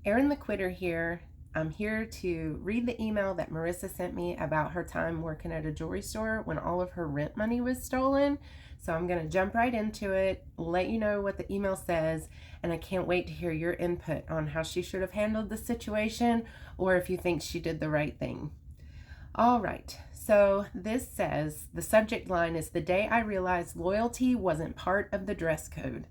Erin the Quitter here. I'm here to read the email that Marissa sent me about her time working at a jewelry store when all of her rent money was stolen. So I'm going to jump right into it, let you know what the email says, and I can't wait to hear your input on how she should have handled the situation or if you think she did the right thing. All right, so this says the subject line is the day I realized loyalty wasn't part of the dress code.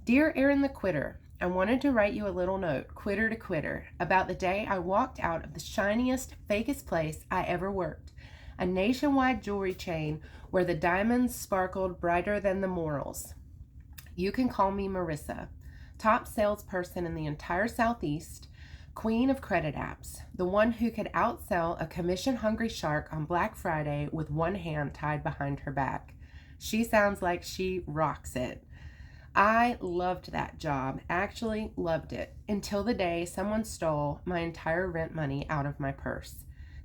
Dear Erin the Quitter, I wanted to write you a little note, quitter to quitter, about the day I walked out of the shiniest, fakest place I ever worked, a nationwide jewelry chain where the diamonds sparkled brighter than the morals. You can call me Marissa, top salesperson in the entire Southeast, queen of credit apps, the one who could outsell a commission-hungry shark on Black Friday with one hand tied behind her back. She sounds like she rocks it. I loved that job, actually loved it, until the day someone stole my entire rent money out of my purse.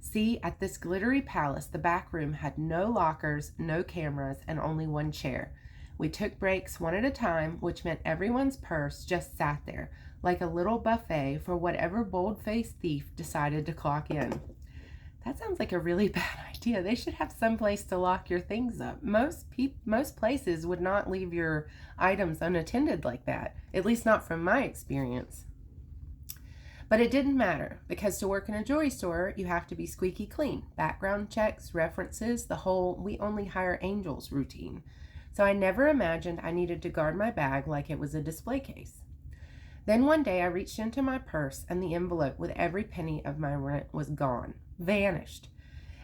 See, at this glittery palace, the back room had no lockers, no cameras, and only one chair. We took breaks one at a time, which meant everyone's purse just sat there, like a little buffet for whatever bold-faced thief decided to clock in. That sounds like a really bad idea. They should have some place to lock your things up. Most places would not leave your items unattended like that, at least not from my experience. But it didn't matter, because to work in a jewelry store, you have to be squeaky clean. Background checks, references, the whole "we only hire angels" routine. So I never imagined I needed to guard my bag like it was a display case. Then one day I reached into my purse and the envelope with every penny of my rent was gone. Vanished.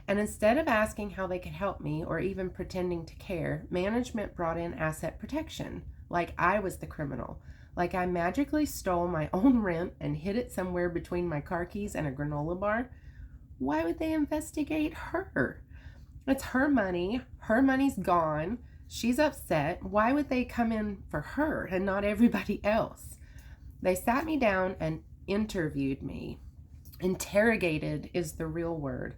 And instead of asking how they could help me or even pretending to care, management brought in asset protection, like I was the criminal, like I magically stole my own rent and hid it somewhere between my car keys and a granola bar. Why would they investigate her? It's her money. Her money's gone. She's upset. Why would they come in for her and not everybody else? They sat me down and interviewed me. Interrogated is the real word.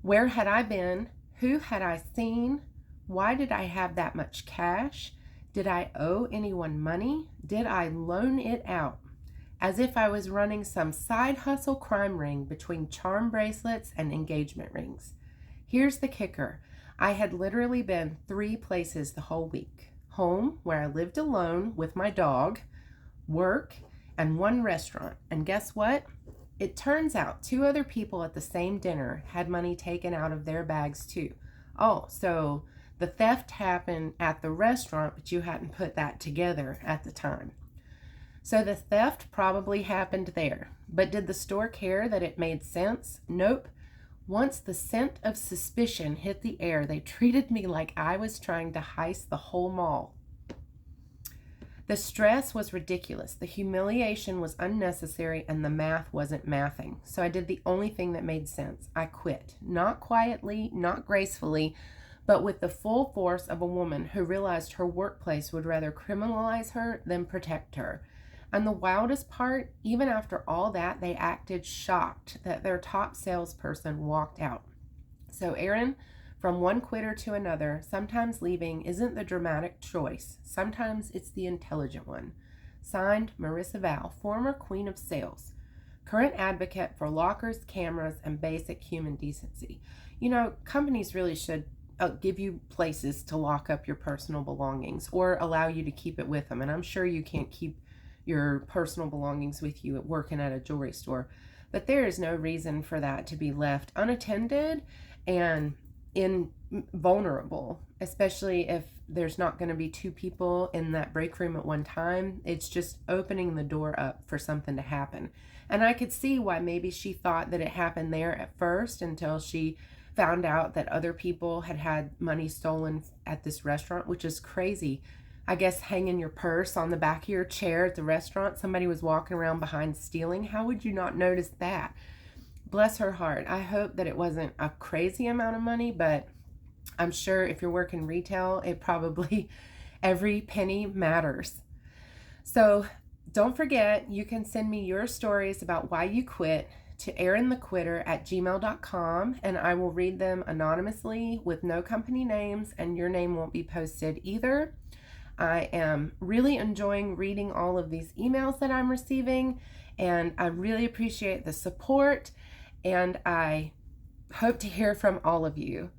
Where had I been? Who had I seen? Why did I have that much cash? Did I owe anyone money? Did I loan it out? As if I was running some side hustle crime ring between charm bracelets and engagement rings. Here's the kicker. I had literally been 3 places the whole week. Home, where I lived alone with my dog, work, and 1 restaurant. And guess what? It turns out 2 other people at the same dinner had money taken out of their bags too. Oh, so the theft happened at the restaurant, but you hadn't put that together at the time. So the theft probably happened there. But did the store care that it made sense? Nope. Once the scent of suspicion hit the air, they treated me like I was trying to heist the whole mall. The stress was ridiculous, the humiliation was unnecessary, and the math wasn't mathing. So I did the only thing that made sense. I quit. Not quietly, not gracefully, but with the full force of a woman who realized her workplace would rather criminalize her than protect her. And the wildest part, even after all that, they acted shocked that their top salesperson walked out. So Erin, from one quitter to another, sometimes leaving isn't the dramatic choice. Sometimes it's the intelligent one. Signed, Marissa Val, former queen of sales. Current advocate for lockers, cameras, and basic human decency. You know, companies really should give you places to lock up your personal belongings or allow you to keep it with them. And I'm sure you can't keep your personal belongings with you working at a jewelry store. But there is no reason for that to be left unattended and vulnerable, especially if there's not going to be 2 people in that break room at one time. It's just opening the door up for something to happen. And I could see why maybe she thought that it happened there at first until she found out that other people had had money stolen at this restaurant, which is crazy. I guess hanging your purse on the back of your chair at the restaurant, somebody was walking around behind stealing. How would you not notice that? Bless her heart. I hope that it wasn't a crazy amount of money, but I'm sure if you're working retail, it probably, every penny matters. So don't forget, you can send me your stories about why you quit to erinthequitter@gmail.com, and I will read them anonymously with no company names, and your name won't be posted either. I am really enjoying reading all of these emails that I'm receiving, and I really appreciate the support, and I hope to hear from all of you.